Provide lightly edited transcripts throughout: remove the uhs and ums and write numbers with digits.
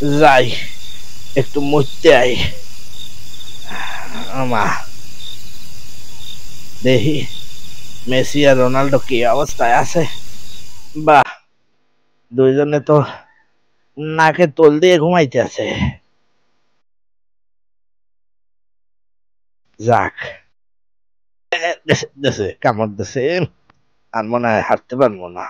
যাই একটু মুছতে আই। আমা দেখি মেসি আর রোনাল্ডো কি অবস্থায় আছে। বাহ, দুইজনে তো নাকে তোল দিয়ে ঘুমাইতে আছে। যাক, দেশে কামড় দেশে, আর মনে হয় হাঁটতে পারবো না।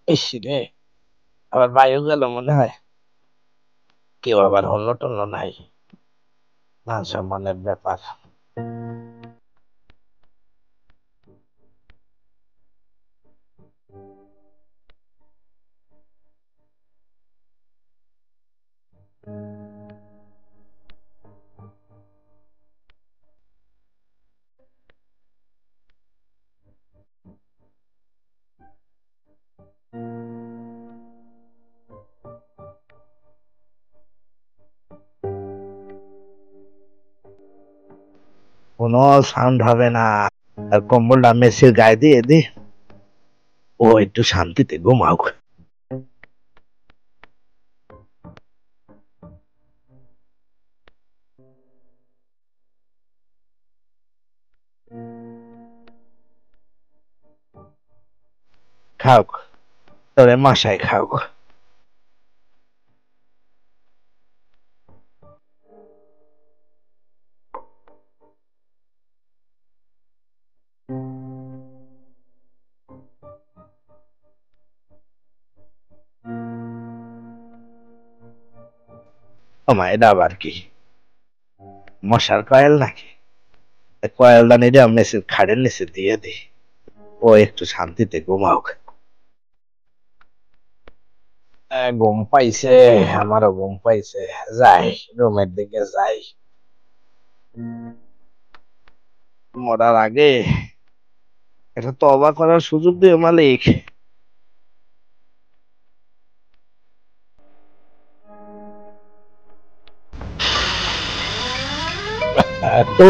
ইস রে, আবার বায়ু গেল মনে হয়। কেউ আবার হল্লো টল্লো নাই, মান সম্মানের ব্যাপার। কোনো সাউন্ড হবে না। আর কম্বলটা মেসির গায়ে দিয়ে দি, ও একটু শান্তিতে ঘুমাওক। খাওক, তোরে মশাই খাওক। ওমা, এটা আবার কি? মশার কয়েল নাকি? কয়েলটা নিয়ে মেসির খাড়ের নিচে দিয়ে দি, ও একটু শান্তিতে ঘুমাওক। ঘুম পাইছে, আমারও ঘুম পাইছে। যাই, রুমের দিকে যাই। মরার আগে এটা তওবা করার সুযোগ দিও মালিক। এত